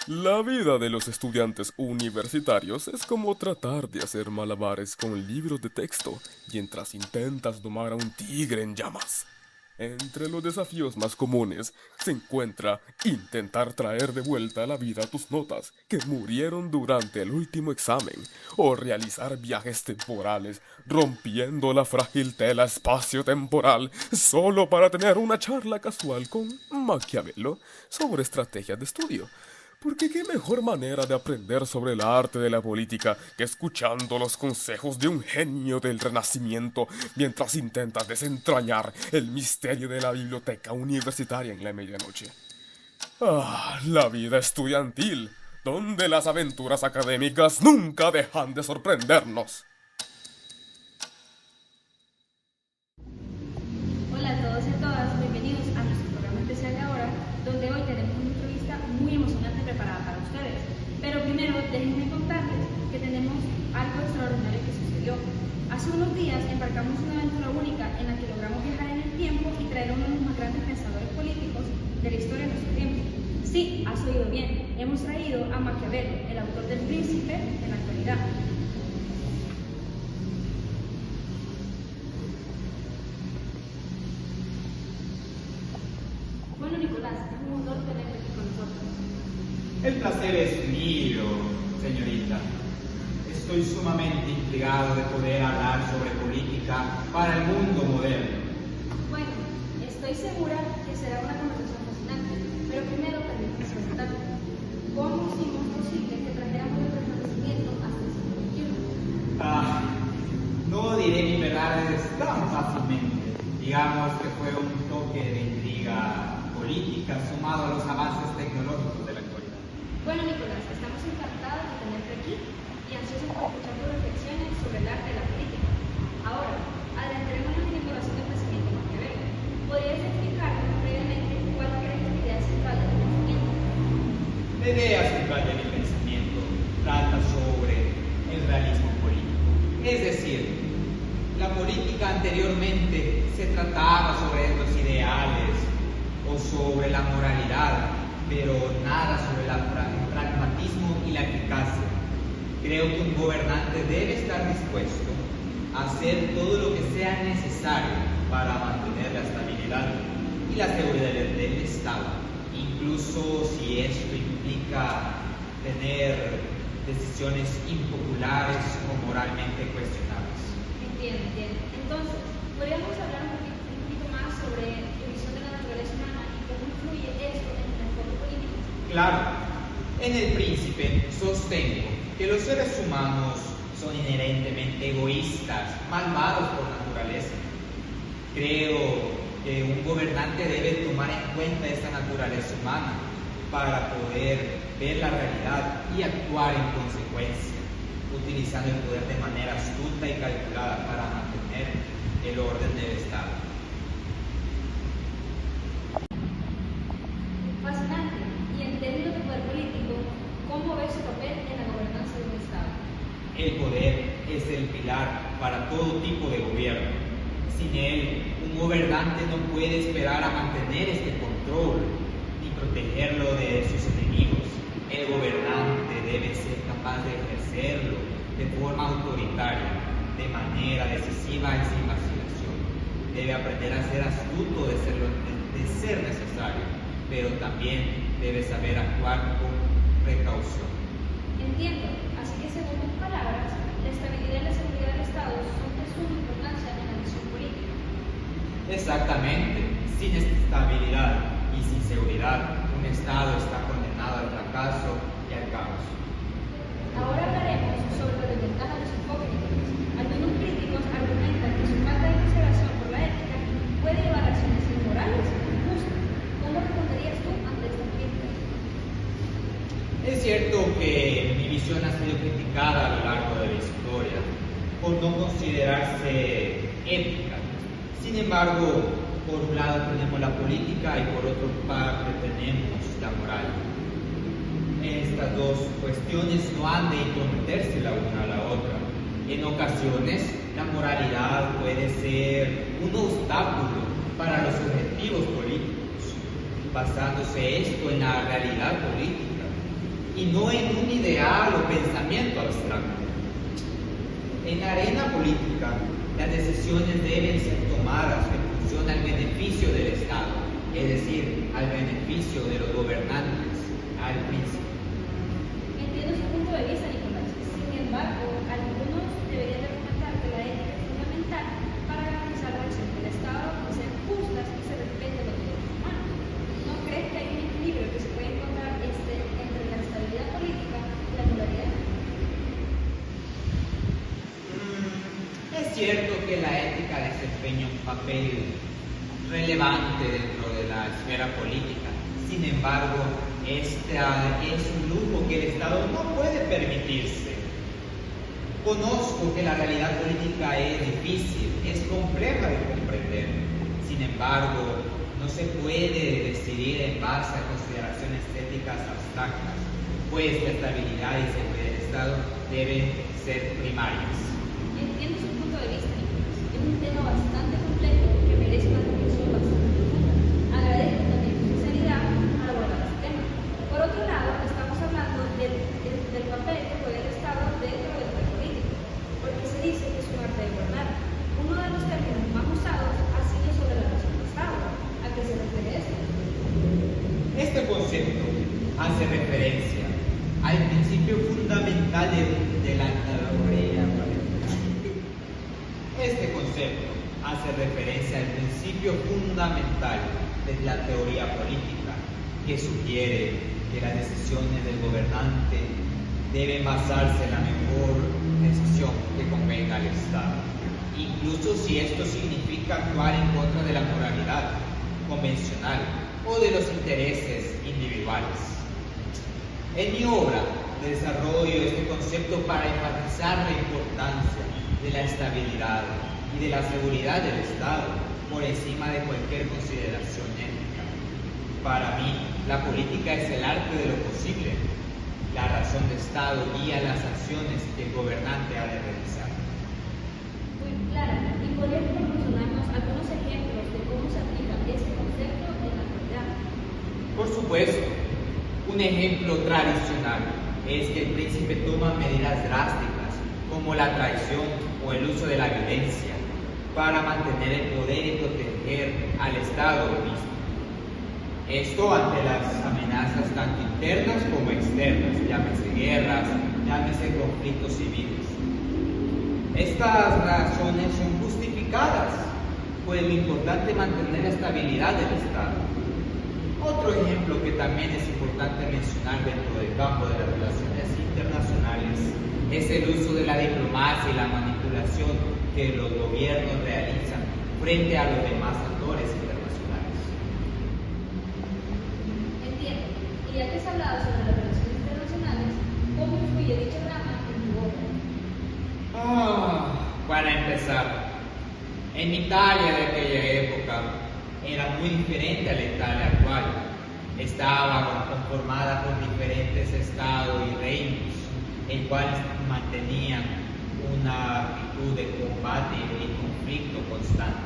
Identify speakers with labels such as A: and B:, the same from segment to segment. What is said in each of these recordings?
A: La vida de los estudiantes universitarios es como tratar de hacer malabares con libros de texto mientras intentas domar a un tigre en llamas. Entre los desafíos más comunes se encuentra intentar traer de vuelta a la vida tus notas que murieron durante el último examen o realizar viajes temporales rompiendo la frágil tela espacio-temporal solo para tener una charla casual con Maquiavelo sobre estrategias de estudio. Porque qué mejor manera de aprender sobre el arte de la política que escuchando los consejos de un genio del Renacimiento mientras intentas desentrañar el misterio de la biblioteca universitaria en la medianoche. Ah, la vida estudiantil, donde las aventuras académicas nunca dejan de sorprendernos.
B: Hola a todos y a todas, bienvenidos a nuestro programa especial de ahora, donde hoy tenemos una entrevista muy emocionante preparada para ustedes. Pero primero, déjenme contarles que tenemos algo extraordinario que sucedió. Hace unos días embarcamos una aventura única en la que logramos viajar en el tiempo y traer a uno de los más grandes pensadores políticos de la historia de nuestro tiempo. Sí, has oído bien, hemos traído a Maquiavelo, el autor del Príncipe en la actualidad. Bueno, Nicolás, es un honor tenerte aquí con nosotros.
C: El placer es mío, señorita. Estoy sumamente intrigado de poder hablar sobre política para el mundo moderno.
B: Bueno, estoy segura que será una conversación fascinante, pero primero permítame presentarme. ¿Cómo hicimos posible que trajéramos el Renacimiento hasta el siglo XXI?
C: No diré mis verdades tan fácilmente. Digamos que fue un toque de intriga política sumado a los avances tecnológicos de la actualidad.
B: Bueno, Nicolás, estamos encantados de tenerte aquí y ansiosos por escuchar tus reflexiones sobre el arte de la política. Ahora, adentrémonos en el corazón del pensamiento de Maquiavelo. ¿Podrías explicarnos brevemente cuál crees que es la idea central del pensamiento?
C: La idea central de mi pensamiento trata sobre el realismo político. Es decir, la política anteriormente se trataba sobre los ideales o sobre la moralidad, pero nada sobre el pragmatismo y la eficacia. Creo que un gobernante debe estar dispuesto a hacer todo lo que sea necesario para mantener la estabilidad y la seguridad del Estado, incluso si esto implica tener decisiones impopulares o moralmente cuestionables.
B: Entiendo. Entonces, ¿podríamos hablar un poquito más sobre tu visión de la naturaleza humana y cómo influye esto en el enfoque político?
C: Claro, en El Príncipe sostengo que los seres humanos son inherentemente egoístas, malvados por naturaleza. Creo que un gobernante debe tomar en cuenta esta naturaleza humana para poder ver la realidad y actuar en consecuencia, utilizando el poder de manera astuta y calculada para mantener el orden del Estado.
B: Fascinante. Y en términos de poder político, ¿cómo ves su papel en la gobernanza de un Estado?
C: El poder es el pilar para todo tipo de gobierno. Sin él, un gobernante no puede esperar a mantener este control ni protegerlo de sus enemigos. El gobernante debe ser capaz de ejercerlo de forma autoritaria, de manera decisiva y sin vacilación. Debe aprender a ser astuto de ser necesario, pero también debe saber actuar con precaución.
B: Entiendo. Así que según tus palabras, la estabilidad y la seguridad del Estado son de suma importancia en la visión política.
C: Exactamente. Sin estabilidad y sin seguridad, un Estado está condenado al fracaso y al caos.
B: Ahora hablaremos sobre las desventajas de su enfoque. Algunos críticos argumentan que su falta de consideración por la ética puede llevar a acciones inmorales o injustas. ¿Cómo responderías tú ante esta crítica?
C: Es cierto que mi visión ha sido criticada a lo largo de la historia por no considerarse ética. Sin embargo, por un lado tenemos la política y por otra parte tenemos la moral. Estas dos cuestiones no han de intrometerse la una a la otra. En ocasiones, la moralidad puede ser un obstáculo para los objetivos políticos, basándose esto en la realidad política. y no en un ideal o pensamiento abstracto. En la arena política, las decisiones deben ser tomadas en función al beneficio del Estado, es decir, al beneficio de los gobernantes, al príncipe.
B: Entiendo su punto de vista, Nicolás. Sin embargo, algunos deberían argumentar que la ética es fundamental para garantizar la acción del Estado, que sean justas y se respeten los derechos humanos. ¿No crees que hay un equilibrio que se puede encontrar entre la estabilidad política y la moralidad?
C: Es cierto que la ética desempeña un papel relevante dentro de la esfera política. Sin embargo, esta es un lujo que el Estado no puede permitirse. Conozco que la realidad política es difícil, es compleja de comprender. Sin embargo, no se puede decidir en base a consideraciones éticas abstractas, pues la estabilidad y seguridad del Estado deben ser primarias.
B: Entiendo su punto de vista, Nicolás. Es un tema bastante complejo que merece una reflexión bastante profunda. Agradezco también su sinceridad al abordar este tema. Por otro lado, estamos hablando del papel que juega el Estado dentro del poder político, porque se dice que es un arte de gobernar. Uno de los términos más usados ha sido sobre la razón del Estado. ¿A qué se refiere esto?
C: Este concepto hace referencia al principio fundamental de la teoría política. Este concepto hace referencia al principio fundamental de la teoría política, que sugiere que las decisiones del gobernante deben basarse en la mejor decisión que convenga al Estado, incluso si esto significa actuar en contra de la moralidad convencional o de los intereses individuales. En mi obra desarrollo este concepto para enfatizar la importancia de la estabilidad y de la seguridad del Estado por encima de cualquier consideración ética. Para mí, la política es el arte de lo posible. La razón de Estado guía las acciones que el gobernante ha de realizar.
B: Muy clara. ¿Y podrías proporcionarnos algunos ejemplos de cómo se aplica este concepto en la actualidad?
C: Por supuesto, un ejemplo tradicional es que el príncipe toma medidas drásticas como la traición o el uso de la violencia para mantener el poder y proteger al Estado mismo. Esto ante las amenazas tanto internas como externas, llámese guerras, llámese conflictos civiles. Estas razones son justificadas, pues lo importante es mantener la estabilidad del Estado. Otro ejemplo que también es importante mencionar dentro del campo de las relaciones internacionales es el uso de la diplomacia y la manipulación que los gobiernos realizan frente a los demás actores internacionales.
B: Entiendo. Y ya que has hablado sobre las relaciones internacionales, ¿cómo influye dicha rama en tu obra?
C: Para empezar, en Italia de aquella época era muy diferente a la Italia actual. Estaba conformada por diferentes estados y reinos, el cual mantenían una actitud de combate y conflicto constante.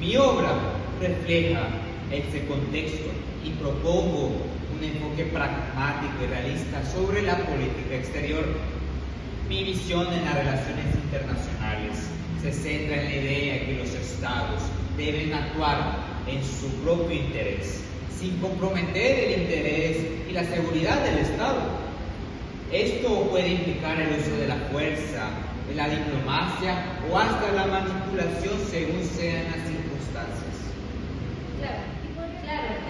C: Mi obra refleja este contexto y propongo un enfoque pragmático y realista sobre la política exterior. Mi visión en las relaciones internacionales se centra en la idea de que los estados deben actuar en su propio interés, sin comprometer el interés y la seguridad del Estado. Esto puede implicar el uso de la fuerza, de la diplomacia o hasta la manipulación según sean las circunstancias.
B: Claro. ¿Y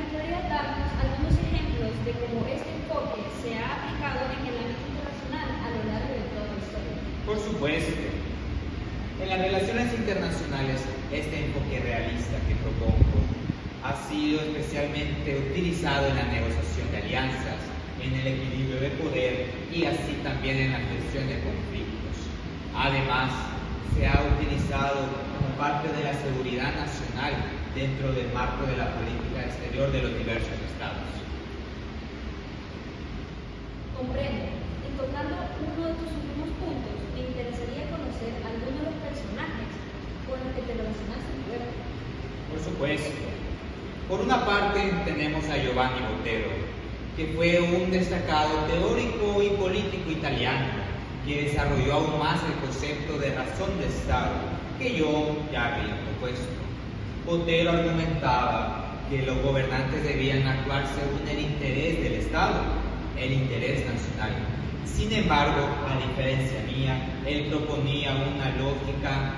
B: podrías darnos algunos ejemplos de cómo este enfoque se ha aplicado en el ámbito internacional a lo largo de toda la historia?
C: Por supuesto. En las relaciones internacionales, este enfoque realista que propongo ha sido especialmente utilizado en la negociación de alianzas, en el equilibrio de poder y así también en la gestión de conflictos. Además, se ha utilizado como parte de la seguridad nacional dentro del marco de la política exterior de los diversos estados.
B: Comprendo. Y tocando uno de tus últimos puntos, me interesaría conocer algunos de los personajes con los que te relacionaste en tu obra.
C: Por supuesto. Por una parte tenemos a Giovanni Botero, que fue un destacado teórico y político italiano, que desarrolló aún más el concepto de razón de Estado que yo ya había propuesto. Botero argumentaba que los gobernantes debían actuar según el interés del Estado, el interés nacional. Sin embargo, a diferencia mía, él proponía una lógica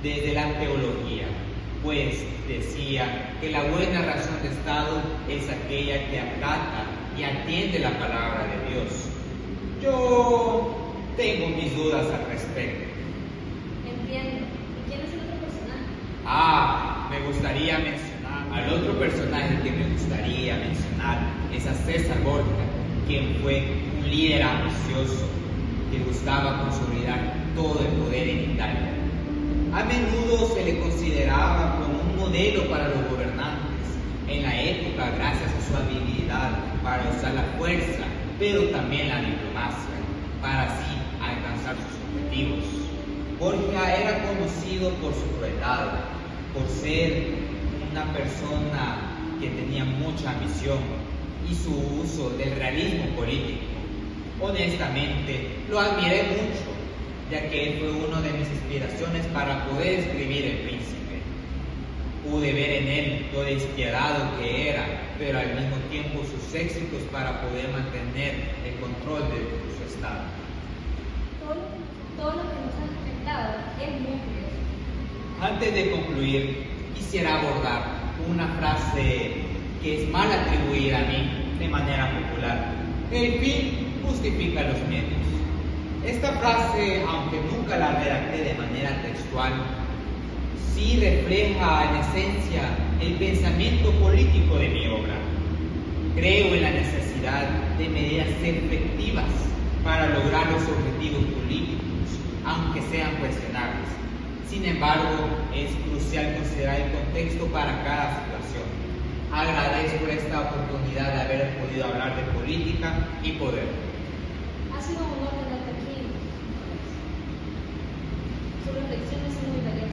C: desde la teología, pues decía que la buena razón de Estado es aquella que acata y atiende la palabra de Dios. Yo tengo mis dudas al respecto.
B: Entiendo. ¿Y quién es el otro personaje?
C: Me gustaría mencionar al otro personaje que me gustaría mencionar es a César Borgia, quien fue un líder ambicioso que buscaba consolidar todo el poder en Italia. A menudo se le consideraba como un modelo para los gobernantes en la época gracias a su habilidad para usar la fuerza, pero también la diplomacia, para así alcanzar sus objetivos. Borgia era conocido por su crueldad, por ser una persona que tenía mucha ambición y su uso del realismo político. Honestamente, lo admiré mucho, ya que él fue una de mis inspiraciones para poder escribir El Príncipe. Pude ver en él lo despiadado que era, pero al mismo tiempo sus éxitos para poder mantener el control de su estado.
B: Todo lo que nos has comentado es muy curioso.
C: Antes de concluir, quisiera abordar una frase que es mal atribuida a mí de manera popular. El fin justifica los medios. Esta frase, aunque nunca la redacté de manera textual, sí refleja en esencia el pensamiento político de mi obra. Creo en la necesidad de medidas efectivas para lograr los objetivos políticos, aunque sean cuestionables. Sin embargo, es crucial considerar el contexto para cada situación. Agradezco esta oportunidad de haber podido hablar de política y poder.
B: Ha sido un honor tenerte aquí. Sus reflexiones son muy valiosas.